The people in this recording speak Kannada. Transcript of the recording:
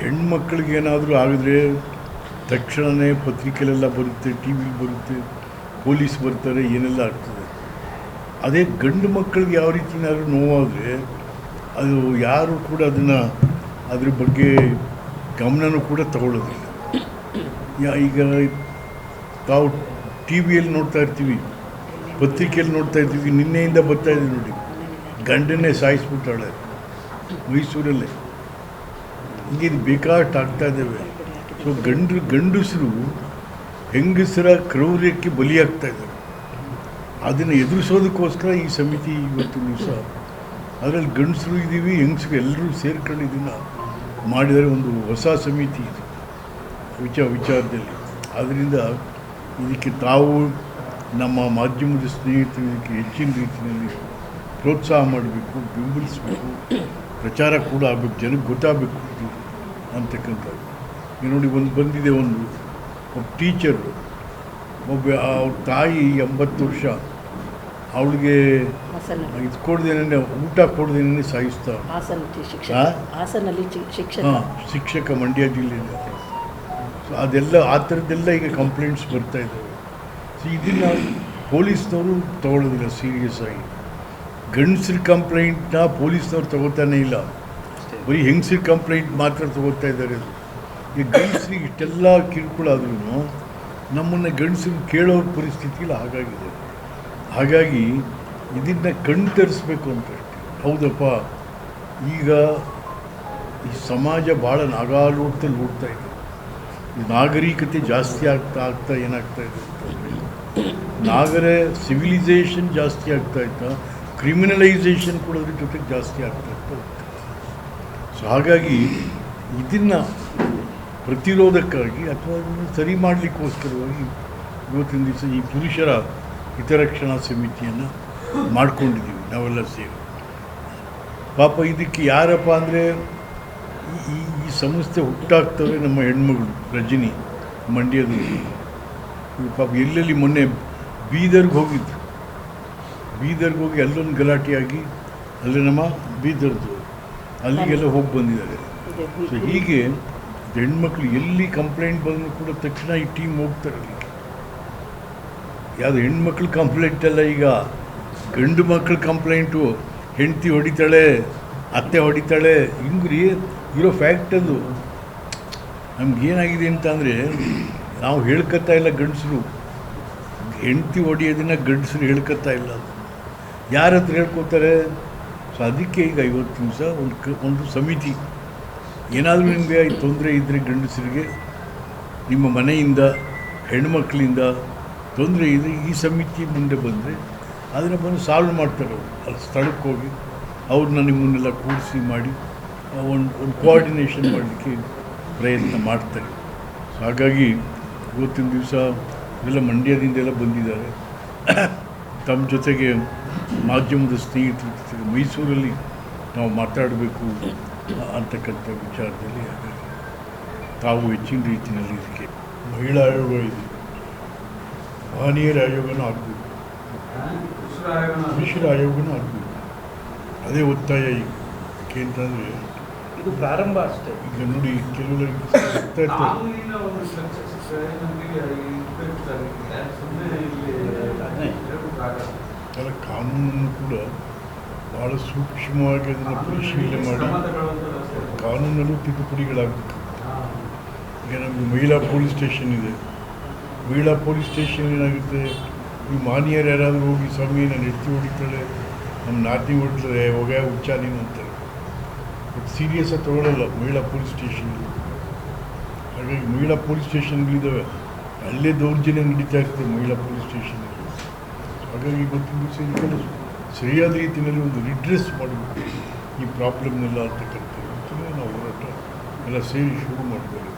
ಹೆಣ್ಮಕ್ಳಿಗೆ ಏನಾದರೂ ಆಗಿದ್ರೆ ತಕ್ಷಣವೇ ಪತ್ರಿಕೆಲೆಲ್ಲ ಬರುತ್ತೆ, ಟಿ ವಿಲಿ ಬರುತ್ತೆ, ಪೊಲೀಸ್ ಬರ್ತಾರೆ, ಏನೆಲ್ಲ ಆಗ್ತದೆ. ಅದೇ ಗಂಡು ಮಕ್ಕಳಿಗೆ ಯಾವ ರೀತಿನಾದ್ರೂ ನೋವಾದರೆ ಅದು ಯಾರು ಕೂಡ ಅದ್ರ ಬಗ್ಗೆ ಗಮನನೂ ಕೂಡ ತಗೊಳ್ಳೋದಿಲ್ಲ. ಈಗ ತಾವು ಟಿ ವಿಯಲ್ಲಿ ನೋಡ್ತಾ ಇರ್ತೀವಿ, ಪತ್ರಿಕೆಯಲ್ಲಿ ನೋಡ್ತಾ ಇರ್ತೀವಿ, ನಿನ್ನೆಯಿಂದ ಬರ್ತಾಯಿದ್ದೀವಿ ನೋಡಿ, ಗಂಡನ್ನೇ ಸಾಯಿಸ್ಬಿಟ್ಟಾಳೆ ಮೈಸೂರಲ್ಲೇ. ಹೀಗೆ ಬೇಕಾಷ್ಟು ಆಗ್ತಾ ಇದ್ದಾವೆ. ಸೊ ಗಂಡಸರು ಹೆಂಗಸರ ಕ್ರೌರ್ಯಕ್ಕೆ ಬಲಿಯಾಗ್ತಾ ಇದ್ದಾರೆ. ಅದನ್ನು ಎದುರಿಸೋದಕ್ಕೋಸ್ಕರ ಈ ಸಮಿತಿ ಇವತ್ತು ದಿವಸ ಅದರಲ್ಲಿ ಗಂಡಸರು ಇದ್ದೀವಿ, ಹೆಂಗಸರು ಎಲ್ಲರೂ ಸೇರ್ಕೊಂಡು ಇದನ್ನು ಮಾಡಿದರೆ ಒಂದು ಹೊಸ ಸಮಿತಿ ಇದು ವಿಚಾರದಲ್ಲಿ. ಆದ್ದರಿಂದ ಇದಕ್ಕೆ ತಾವು ನಮ್ಮ ಮಾಧ್ಯಮದ ಸ್ನೇಹಿತರು ಇದಕ್ಕೆ ಹೆಚ್ಚಿನ ರೀತಿಯಲ್ಲಿ ಪ್ರೋತ್ಸಾಹ ಮಾಡಬೇಕು, ಬೆಂಬಲಿಸಬೇಕು, ಪ್ರಚಾರ ಕೂಡ ಆಗಬೇಕು, ಜನಕ್ಕೆ ಗೊತ್ತಾಗಬೇಕು ಇದು ಅಂತಕ್ಕಂಥದ್ದು. ಈಗ ನೋಡಿ, ಬಂದಿದೆ ಒಬ್ಬ ಟೀಚರು, ಅವ್ರ ತಾಯಿ 80 ವರ್ಷ, ಅವಳಿಗೆ ಇದು ಕೊಡ್ದೇನೆ, ಊಟ ಕೊಡ್ದೇನೆ ಸಾಯಿಸ್ತಾ. ಶಿಕ್ಷಕ ಮಂಡ್ಯ ಜಿಲ್ಲೆಯಿಂದ. ಸೊ ಅದೆಲ್ಲ ಆ ಥರದ್ದೆಲ್ಲ ಈಗ ಕಂಪ್ಲೇಂಟ್ಸ್ ಬರ್ತಾಯಿದ್ದಾವೆ. ಸೊ ಇದನ್ನು ಪೊಲೀಸ್ನವರು ತಗೊಳ್ಳೋದಿಲ್ಲ ಸೀರಿಯಸ್ ಆಗಿ. ಗಂಡಸ್ರ ಕಂಪ್ಲೇಂಟ್ನ ಪೊಲೀಸ್ನವ್ರು ತಗೋತಾನೆ ಇಲ್ಲ, ಬರೀ ಹೆಂಗಸ್ರ ಕಂಪ್ಲೇಂಟ್ ಮಾತ್ರ ತಗೋತಾ ಇದ್ದಾರೆ. ಈಗ ಗಂಡಸ್ರಿಗೆ ಇಷ್ಟೆಲ್ಲ ಕಿರುಕುಳ ಆದ್ರೂ ನಮ್ಮನ್ನು ಗಂಡಸ್ರಿಗೆ ಕೇಳೋ ಪರಿಸ್ಥಿತಿಯಲ್ಲಿ ಹಾಗಾಗಿ ಇದನ್ನು ಕಣ್ಣು ತರಿಸ್ಬೇಕು ಅಂತ. ಹೌದಪ್ಪ, ಈಗ ಈ ಸಮಾಜ ಭಾಳ ನಾಗಾಲೋಟದಲ್ಲಿ ಓಡ್ತಾ ಇದೆ. ಈ ನಾಗರಿಕತೆ ಜಾಸ್ತಿ ಆಗ್ತಾ ಏನಾಗ್ತಾ ಇದೆ ಅಂತಂದರೆ, ಸಿವಿಲೈಸೇಷನ್ ಜಾಸ್ತಿ ಆಗ್ತಾ ಇತ್ತು, ಕ್ರಿಮಿನಲೈಸೇಷನ್ ಕೂಡ ಅದ್ರ ಜೊತೆಗೆ ಜಾಸ್ತಿ ಆಗ್ತಾ ಇತ್ತು. ಸೊ ಹಾಗಾಗಿ ಇದನ್ನು ಪ್ರತಿರೋಧಕ್ಕಾಗಿ ಅಥವಾ ಅದನ್ನು ಸರಿ ಮಾಡಲಿಕ್ಕೋಸ್ಕರವಾಗಿ ಇವತ್ತಿನ ದಿವಸ ಈ ಪುರುಷರ ಹಿತರಕ್ಷಣಾ ಸಮಿತಿಯನ್ನು ಮಾಡ್ಕೊಂಡಿದ್ದೀವಿ ನಾವೆಲ್ಲ ಸೇರಿ. ಪಾಪ ಇದಕ್ಕೆ ಯಾರಪ್ಪ ಅಂದರೆ ಈ ಸಂಸ್ಥೆ ಹುಟ್ಟಾಗ್ತವೆ ನಮ್ಮ ಹೆಣ್ಮಗಳು ರಜನಿ, ಮಂಡ್ಯದಲ್ಲಿ. ಪಾಪ ಎಲ್ಲೆಲ್ಲಿ ಮೊನ್ನೆ ಬೀದರ್ಗೆ ಹೋಗಿ ಅಲ್ಲೊಂದು ಗಲಾಟೆಯಾಗಿ, ಅಲ್ಲಿ ನಮ್ಮ ಬೀದರ್ದು ಅಲ್ಲಿಗೆಲ್ಲ ಹೋಗಿ ಬಂದಿದ್ದಾರೆ. ಸೊ ಹೀಗೆ ಹೆಣ್ಮಕ್ಳು ಎಲ್ಲಿ ಕಂಪ್ಲೇಂಟ್ ಬಂದರೂ ಕೂಡ ತಕ್ಷಣ ಈ ಟೀಮ್ ಹೋಗ್ತಾರೆ ಅಲ್ಲಿಗೆ. ಯಾವುದು ಹೆಣ್ಮಕ್ಳು ಕಂಪ್ಲೇಂಟ್ ಅಲ್ಲ, ಈಗ ಗಂಡು ಮಕ್ಕಳು ಕಂಪ್ಲೇಂಟು. ಹೆಂಡತಿ ಹೊಡಿತಾಳೆ, ಅತ್ತೆ ಹೊಡಿತಾಳೆ, ಹಿಂಗ್ರಿ ಇರೋ ಫ್ಯಾಕ್ಟ್ ಅದು. ನಮಗೇನಾಗಿದೆ ಅಂತಂದರೆ, ನಾವು ಹೇಳ್ಕೊತಾ ಇಲ್ಲ ಗಂಡಸರು, ಹೆಂಡತಿ ಹೊಡಿಯೋದನ್ನು ಗಂಡಸರು ಹೇಳ್ಕೊತಾ ಇಲ್ಲ. ಅದು ಯಾರ ಹತ್ರ ಹೇಳ್ಕೊತಾರೆ? ಸೊ ಅದಕ್ಕೆ ಈಗ ಇವತ್ತು ದಿವಸ ಒಂದು ಸಮಿತಿ, ಏನಾದರೂ ನಿಮಗೆ ತೊಂದರೆ ಇದ್ದರೆ ಗಂಡಸರಿಗೆ ನಿಮ್ಮ ಮನೆಯಿಂದ ಹೆಣ್ಮಕ್ಳಿಂದ ತೊಂದರೆ ಇದ್ದರೆ ಈ ಸಮಿತಿ ಮುಂದೆ ಬಂದರೆ ಅದನ್ನು ಬಂದು ಸಾಲ್ವ್ ಮಾಡ್ತಾರೆ. ಅಲ್ಲಿ ಸ್ಥಳಕ್ಕೆ ಹೋಗಿ ಅವ್ರನ್ನ ನಿಮ್ಮನ್ನೆಲ್ಲ ಕೂಡಿಸಿ ಮಾಡಿ ಒಂದು ಕೋಆರ್ಡಿನೇಷನ್ ಮಾಡಲಿಕ್ಕೆ ಪ್ರಯತ್ನ ಮಾಡ್ತಾರೆ. ಸೊ ಹಾಗಾಗಿ ಇವತ್ತಿನ ದಿವಸ ಎಲ್ಲ ಮಂಡ್ಯದಿಂದೆಲ್ಲ ಬಂದಿದ್ದಾರೆ. ತಮ್ಮ ಜೊತೆಗೆ ಮಾಧ್ಯಮದ ಸ್ನೇಹಿತರ ಜೊತೆಗೆ ಮೈಸೂರಲ್ಲಿ ನಾವು ಮಾತಾಡಬೇಕು ಅಂತಕ್ಕಂಥ ವಿಚಾರದಲ್ಲಿ ಹಾಗಾಗಿ ತಾವು ಹೆಚ್ಚಿನ ರೀತಿಯಲ್ಲಿ ಇದಕ್ಕೆ ಮಹಿಳಾ ಆಯೋಗ ಇದೆ, ಮಹನೀಯರ ಆಯೋಗನೂ ಆಗಬೇಕು, ಪುರುಷರ ಆಯೋಗನೂ ಆಗಬೇಕು. ಅದೇ ಒತ್ತಾಯ ಈಗ. ಯಾಕೆಂತಂದರೆ ಇದು ಪ್ರಾರಂಭ ಅಷ್ಟೇ. ಈಗ ನೋಡಿ, ಕೆಲವರಿಗೆ ಕಾನೂನನ್ನು ಕೂಡ ಭಾಳ ಸೂಕ್ಷ್ಮವಾಗಿ ಅದನ್ನು ಪರಿಶೀಲನೆ ಮಾಡಿ ಕಾನೂನಲ್ಲೂ ತಿದ್ದುಪಡಿಗಳಾಗಬೇಕು. ಈಗ ನಮಗೆ ಮಹಿಳಾ ಪೊಲೀಸ್ ಸ್ಟೇಷನ್ ಇದೆ. ಮಹಿಳಾ ಪೊಲೀಸ್ ಸ್ಟೇಷನ್ ಏನಾಗುತ್ತೆ, ಈ ಮಾನ್ಯರು ಯಾರಾದರೂ ಹೋಗಿ ಸ್ವಾಮಿ ನಾನು ಎತ್ತಿ ಹೊಡಿತಾಳೆ, ನಮ್ಮ ನಾಟಿ ಹೊಡಿತಾರೆ, ಹೋಗ ಹುಚ್ಚಾದೀನಿ ಅಂತಾರೆ. ಬಟ್ ಸೀರಿಯಸ್ಸಾಗಿ ತಗೊಳ್ಳಲ್ಲ ಮಹಿಳಾ ಪೊಲೀಸ್ ಸ್ಟೇಷನ್. ಹಾಗಾಗಿ ಮಹಿಳಾ ಪೊಲೀಸ್ ಸ್ಟೇಷನ್ಗಳಿದ್ದಾವೆ, ಅಲ್ಲೇ ದೌರ್ಜನ್ಯ ನಡೀತಾ ಇರ್ತದೆ ಮಹಿಳಾ ಪೊಲೀಸ್ ಸ್ಟೇಷನಲ್ಲಿ. ಹಾಗಾಗಿ ಇವತ್ತಿನ ದಿವಸ ಇದಕ್ಕೆಲ್ಲ ಸರಿಯಾದ ರೀತಿಯಲ್ಲಿ ಒಂದು ರಿಡ್ರೆಸ್ ಮಾಡಬೇಕು ಈ ಪ್ರಾಬ್ಲಮ್ನೆಲ್ಲ ಅಂತಕ್ಕಂಥದ್ದು ನಾವು ಹೋರಾಟ ಎಲ್ಲ ಸೇರಿ ಶುರು ಮಾಡಬೇಕು.